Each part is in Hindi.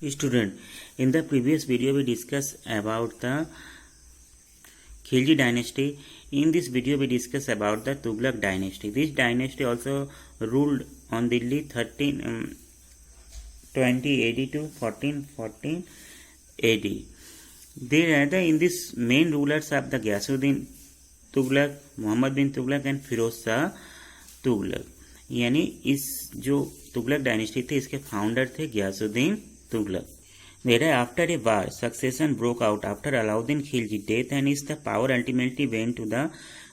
Student, in the previous video we discussed about the Khilji dynasty. In this video we discuss about the Tughlaq dynasty. This dynasty also ruled on Delhi 1320 AD to 1414 AD. They rather in this main rulers of the Ghiyasuddin Tughlaq, Muhammad bin Tughlaq and Firoz Shah Tughlaq. यानी इस जो तुगलक डायनेस्टी थी इसके फाउंडर थे Ghiyasuddin Tughlaq. After a war, succession broke out after Alauddin Khilji death and is the power ultimately went to the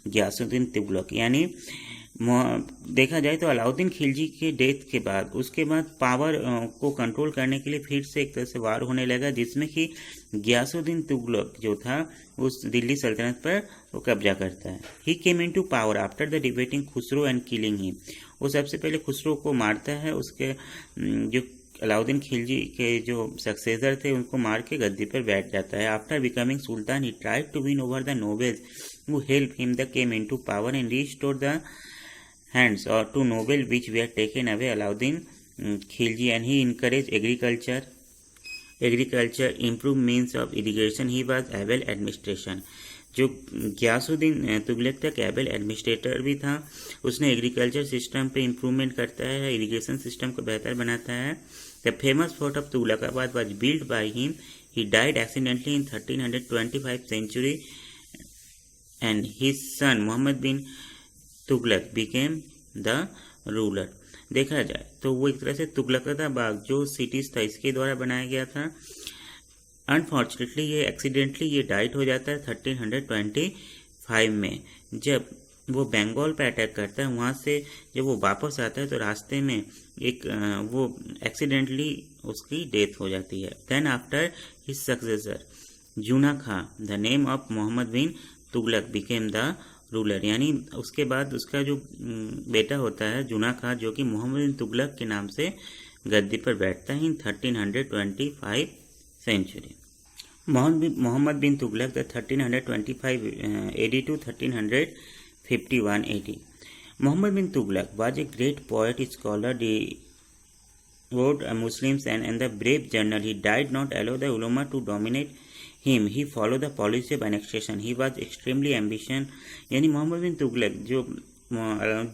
Ghiyasuddin Tughlaq. यानी देखा जाए तो अलाउद्दीन खिलजी के डेथ के बाद उसके बाद पावर को कंट्रोल करने के लिए फिर से एक तरह से वार होने लगा, जिसमें कि गियासुद्दीन तुगलक जो था उस दिल्ली सल्तनत पर वो कब्जा करता है. He came into power after the debating Khusro and killing him. वो सबसे पहले खुसरो को मारता है, उसके जो अलाउद्दीन खिलजी के जो सक्सेसर थे उनको मार के गद्दी पर बैठ जाता है. After becoming sultan he tried to win over the nobles who help him the came into power and restore the hands or to noble which were taken away Alauddin Khilji, and he encouraged agriculture, improved means of irrigation. He was able administration. जो गियासुद्दीन तुगलक तक एबल एडमिनिस्ट्रेटर भी था. उसने एग्रीकल्चर सिस्टम पे इम्प्रूवमेंट करता है, इरिगेशन सिस्टम को बेहतर बनाता है. The famous fort of Tughlaqabad was build by him. He died accidentally in 1325 century and his son Mohammad bin Tughlaq became the ruler. देखा जाए तो वो एक तरह से तुगलकाबाद जो सिटीज था इसके द्वारा बनाया गया था. अनफॉर्चुनेटली ये एक्सीडेंटली ये डाइट हो जाता है 1325 में, जब वो बंगाल पे अटैक करता है. वहाँ से जब वो वापस आता है तो रास्ते में एक वो एक्सीडेंटली उसकी डेथ हो जाती है. Then after his successor Juna Khan the name of Mohammad bin Tughlaq became the ruler. यानी उसके बाद उसका जो बेटा होता है जूना खां जो कि मोहम्मद बिन तुगलक के नाम से गद्दी पर बैठता है in 1325 century. Mohammad bin Tughlaq the 1325 AD to 1351 AD. Muhammad bin Tughlaq was a great poet, scholar, devout Muslims and the brave general. He did not allow the ulama to dominate him. He followed the policy of annexation. He was extremely ambitious. यानी मोहम्मद बिन तुगलक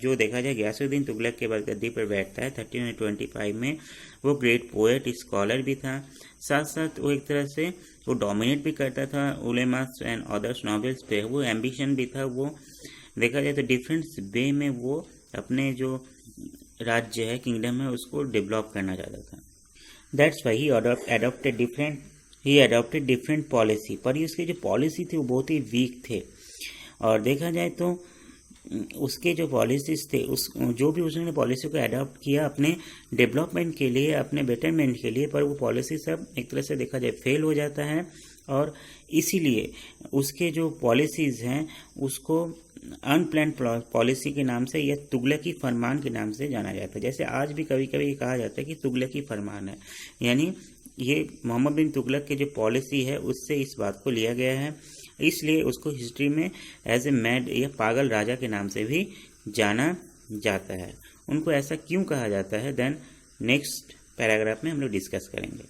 जो देखा जाए गियासुद्दीन तुगलक के बाद गद्दी पर बैठता है 1325 में. वो ग्रेट पोएट स्कॉलर भी था, साथ साथ वो एक तरह से वो डोमिनेट भी करता था उलेमास एंड अदर्स नॉवेल्स पे. वो एम्बिशन भी था. वो देखा जाए तो डिफरेंट वे में वो अपने जो राज्य है किंगडम है उसको डेवलप करना चाहता था. That's why he adopted different policy. पर उसकी जो पॉलिसी थी वो बहुत ही वीक थे. और देखा जाए तो उसके जो पॉलिसीज थे उस जो भी उसने पॉलिसी को अडॉप्ट किया अपने डेवलपमेंट के लिए, अपने बेटरमेंट के लिए, पर वो पॉलिसी सब एक तरह से देखा जाए फेल हो जाता है. और इसीलिए उसके जो पॉलिसीज़ हैं उसको अनप्लान पॉलिसी के नाम से या तुगलकी फरमान के नाम से जाना जाता है. जैसे आज भी कभी कभी कहा जाता है कि तुगलकी फरमान है. यानी ये मोहम्मद बिन तुगलक की जो पॉलिसी है उससे इस बात को लिया गया है, इसलिए उसको हिस्ट्री में एज ए मैड या पागल राजा के नाम से भी जाना जाता है. उनको ऐसा क्यों कहा जाता है देन नेक्स्ट पैराग्राफ में हम लोग डिस्कस करेंगे.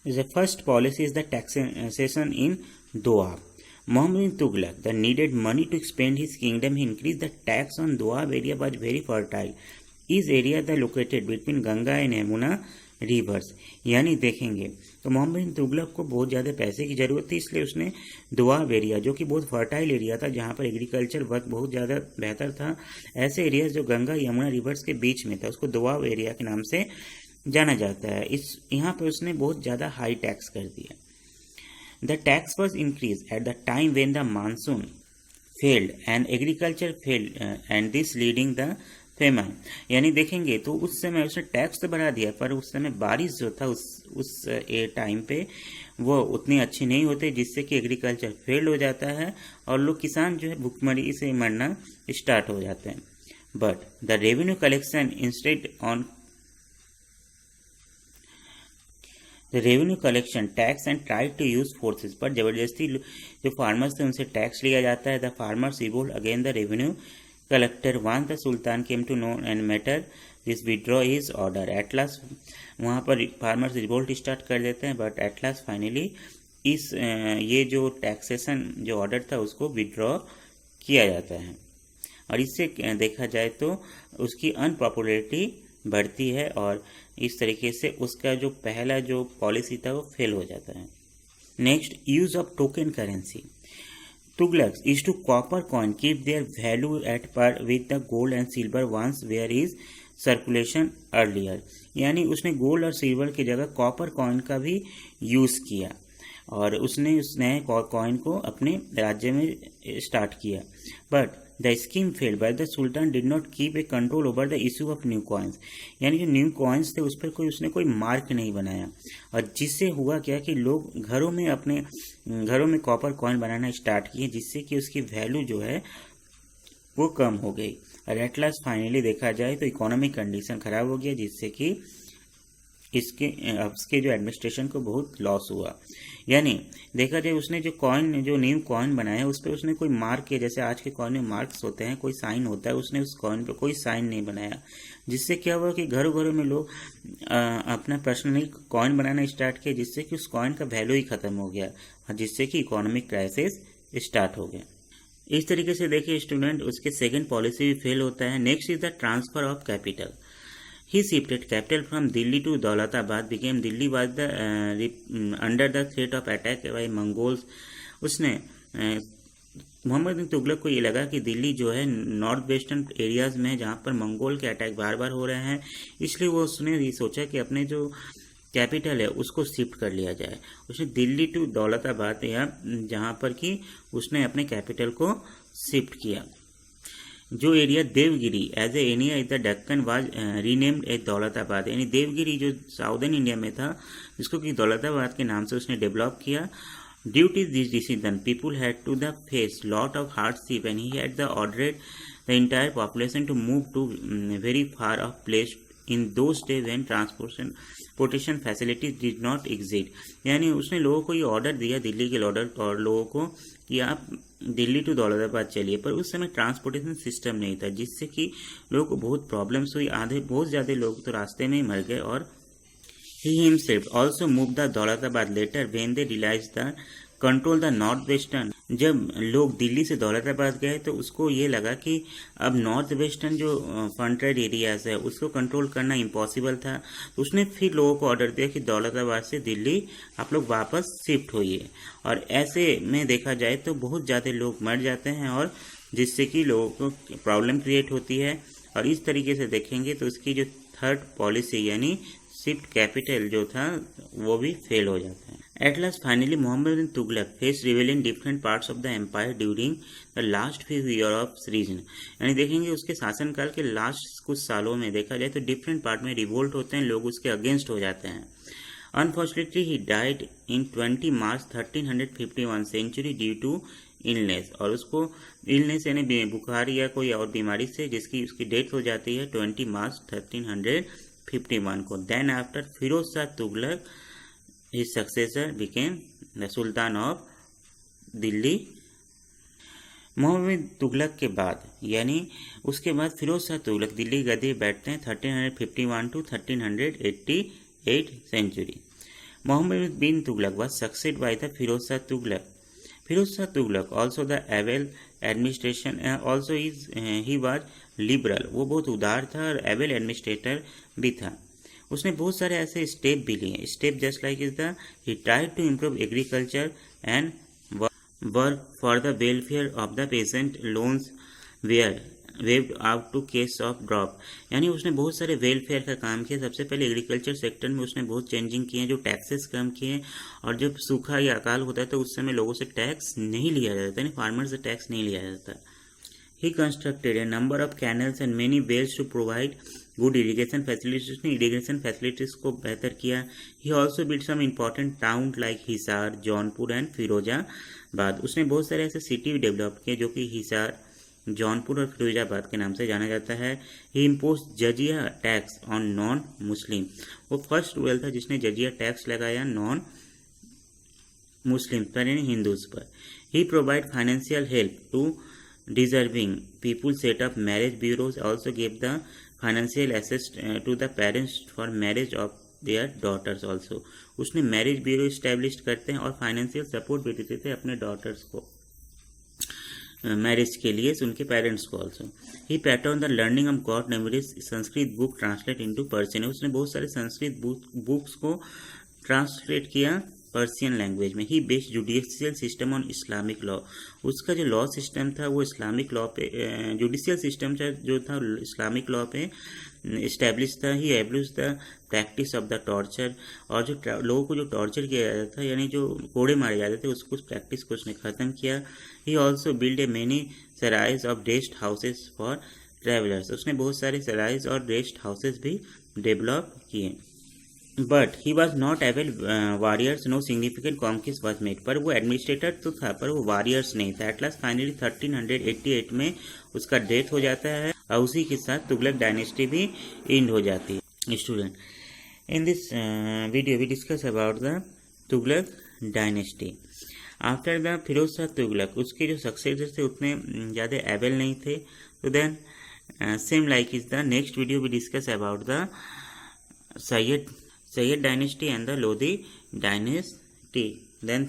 The first policy is the taxation in Doab. Muhammad bin Tughlaq the needed money to expand his kingdom. He increased the tax on Doab area was very fertile. Is area the located between Ganga and Yamuna rivers. यानी देखेंगे तो मोहम्मद बिन तुगलक को बहुत ज़्यादा पैसे की ज़रूरत थी, इसलिए उसने दोआब एरिया जो कि बहुत फर्टाइल एरिया था जहाँ पर एग्रीकल्चर वर्क बहुत ज़्यादा बेहतर था, ऐसे एरिया जो गंगा यमुना रिवर्स के बीच में था उसको दोआब एरिया के नाम से जाना जाता है. इस यहाँ पर उसने बहुत ज़्यादा हाई टैक्स कर दिया. The tax was increase at the time when the monsoon failed and agriculture failed and this leading the Feynman. यानी देखेंगे तो उस समय उसने टैक्स तो बढ़ा दिया पर उस समय बारिश जो था उस टाइम पे वो उतनी अच्छी नहीं होती, जिससे कि एग्रीकल्चर फेल्ड हो जाता है और लोग किसान जो है भुखमरी से मरना स्टार्ट हो जाते हैं. But the revenue collection instead on the revenue collection tax and tried to use forces. पर जबरदस्ती जो फार्मर्स थे उनसे टैक्स लिया जाता है. The farmers revolt again the revenue collector. Once the Sultan came to know and matter this withdraw is order. At last वहाँ पर फार्मर्स रिवोल्ट स्टार्ट कर देते हैं, बट एट लास्ट फाइनली इस ये जो टैक्सेशन जो ऑर्डर था उसको विड्रॉ किया जाता है, और इससे देखा जाए तो उसकी अनपॉपुलरिटी बढ़ती है और इस तरीके से उसका जो पहला जो पॉलिसी था वो फेल हो जाता है। Next, use of token currency. Tughlaq is to copper coin keep their value at par with the gold and silver ones where is circulation earlier। यानी उसने गोल्ड और सिल्वर की जगह कॉपर कॉइन का भी यूज़ किया और उसने उस नए कॉइन को अपने राज्य में स्टार्ट किया। But the scheme failed by the sultan did not keep a control over the issue of new coins. यानी जो न्यू कॉइन्स थे उस पर उसने कोई मार्क नहीं बनाया, और जिससे हुआ क्या कि लोग घरों में कॉपर कॉइन बनाना स्टार्ट किए, जिससे कि उसकी वैल्यू जो है वो कम हो गई। और एट लास्ट फाइनली देखा जाए तो इकोनॉमिक कंडीशन खराब हो गया, जिससे कि इसके जो एडमिनिस्ट्रेशन को बहुत लॉस हुआ। यानी देखा जाए उसने जो न्यू कॉइन बनाया उस पर उसने कोई मार्क किया, जैसे आज के कॉइन में मार्क्स होते हैं, कोई साइन होता है, उसने उस कॉइन पे कोई साइन नहीं बनाया, जिससे क्या हुआ कि घरों घरों में लोग अपना पर्सनली कॉइन बनाना स्टार्ट किया, जिससे कि उस कॉइन का वैल्यू ही खत्म हो गया और जिससे कि इकोनॉमिक क्राइसिस स्टार्ट हो गया। इस तरीके से देखिए स्टूडेंट, उसके सेकेंड पॉलिसी भी फेल होता है। Next is the transfer of capital. He shifted capital from Delhi to Daulatabad, became Delhi was the under the threat of attack by Mongols। उसने मोहम्मद बिन तुगलक को ये लगा कि दिल्ली जो है नॉर्थ वेस्टर्न एरियाज में जहाँ पर मंगोल के अटैक बार बार हो रहे हैं, इसलिए वो उसने ये सोचा कि अपने जो कैपिटल है उसको शिफ्ट कर लिया जाए। उसने दिल्ली टू दौलताबाद या जहाँ पर कि उसने अपने कैपिटल को शिफ्ट किया। जो area Devagiri as a area in the Deccan was renamed a Daulatabad. यानी देवगिरी जो साउदर्न इंडिया में था, जिसको कि दौलताबाद के नाम से उसने डेवलप किया। Due to this decision people had to the face lot of hardship and he had the ordered the entire population to move to very far off place in those day when transportation facilities did not exist. यानी उसने लोगों को ये ऑर्डर दिया, दिल्ली के ऑर्डर और लोगों को, कि आप दिल्ली टू दौलताबाद चलिए, पर उस समय ट्रांसपोर्टेशन सिस्टम नहीं था, जिससे कि लोगों को बहुत प्रॉब्लम्स हुई। बहुत ज़्यादा लोग तो रास्ते में ही मर गए। और he himself also move the Daulatabad later when they realise the control the north western. जब लोग दिल्ली से दौलताबाद गए तो उसको ये लगा कि अब नॉर्थ वेस्टर्न जो फ्रंटियर एरियाज है उसको कंट्रोल करना इम्पॉसिबल था। तो उसने फिर लोगों को ऑर्डर दिया कि दौलताबाद से दिल्ली आप लोग वापस शिफ्ट होइए। और ऐसे में देखा जाए तो बहुत ज़्यादा लोग मर जाते हैं, और जिससे कि लोगों को प्रॉब्लम क्रिएट होती है। और इस तरीके से देखेंगे तो उसकी जो थर्ड पॉलिसी यानी शिफ्ट कैपिटल जो था वो भी फेल हो जाता है। At last finally Mohammad bin Tughlaq face rebellion different parts of the empire during the last few year of region. यानी देखेंगे उसके शासनकाल के लास्ट कुछ सालों में देखा जाए तो डिफरेंट पार्ट में रिवोल्ट होते हैं, लोग उसके अगेंस्ट हो जाते हैं। Unfortunately he died in 20 March 1351 century due to illness. और उसको इलनेस यानी बुखार या कोई और बीमारी से जिसकी उसकी डेथ हो जाती है 20 मार्च 1351 को। Then after Firoz Shah Tughlaq his successor became the Sultan of Delhi. Mohammad Tughlaq के बाद यानी उसके बाद फिरोज शाह तुगलक दिल्ली गद्दी बैठते हैं 1351 to 1388 century. Mohammad bin Tughlaq was succeeded by the Firoz Shah Tughlaq. Firoz Shah Tughlaq also the able administration also he was liberal। वो बहुत उदार था और एबल एडमिनिस्ट्रेटर भी था। उसने बहुत सारे ऐसे स्टेप भी लिए। Step just like is the he tried to improve agriculture and work for the welfare of the patient loans were waived out to case of drop. यानी उसने बहुत सारे वेलफेयर का काम किया। सबसे पहले एग्रीकल्चर सेक्टर में उसने बहुत चेंजिंग किए, जो टैक्सेस कम किए, और जब सूखा या अकाल होता है तो उस समय लोगों से टैक्स नहीं लिया जाता, यानी फार्मर से टैक्स नहीं लिया जाता। He constructed a number of canals and many wells to provide good irrigation facilities। उसने irrigation facilities को बेहतर किया। He also built some important towns like Hisar, Jaunpur and Firozabad. उसने बहुत सारे ऐसे सिटी डेवलप किए जो कि हिसार, जौनपुर और फिरोजाबाद के नाम से जाना जाता है। He imposed jizya tax on non Muslim. वो फर्स्ट रूलर था जिसने जजिया टैक्स लगाया नॉन मुस्लिम पर यानी हिंदूज पर। He provide financial help to deserving people, set up marriage bureaus, also gave the financial assist to the parents for marriage of their daughters also. उसने मैरिज ब्यूरो इस्टेब्लिश करते हैं और फाइनेंशियल सपोर्ट भी देते थे अपने डॉटर्स को मैरिज के लिए, उनके पेरेंट्स को also. He pattern the learning of god memories Sanskrit book translate into Persian. उसने बहुत सारे संस्कृत बुक्स को ट्रांसलेट किया पर्शियन लैंग्वेज में। He based judicial system on Islamic law. उसका जो लॉ सिस्टम था वो इस्लामिक लॉ पे, जुडिशियल सिस्टम जो था इस्लामिक लॉ पे इस्टेब्लिश था। He abuse the practice of the torture. और जो लोगों को जो टॉर्चर किया जाता था यानी जो कोड़े मारे जाते थे उसको, उस प्रैक्टिस को उसने ख़त्म किया। He also build a many sarais of rest houses for travellers. उसने बहुत सारे सराइज और रेस्ट हाउसेज भी डेवलप किए। But he was not able warriors, no significant conquest was made. पर वो एडमिनिस्ट्रेटर तो था पर वो वॉरियर्स नहीं था। एट लास्ट फाइनली 1388 में उसका डेथ हो जाता है और उसी के साथ तुगलक डायनेस्टी भी एंड हो जाती है। Student, in this video we discuss about the Tughlaq dynasty. After the Firoz Shah Tughlaq, उसके जो सक्सेसर थे उतने ज़्यादा एबल नहीं थे। तो then same like is the next video we discuss about the Sayyid dynasty and the Lodi dynasty. Then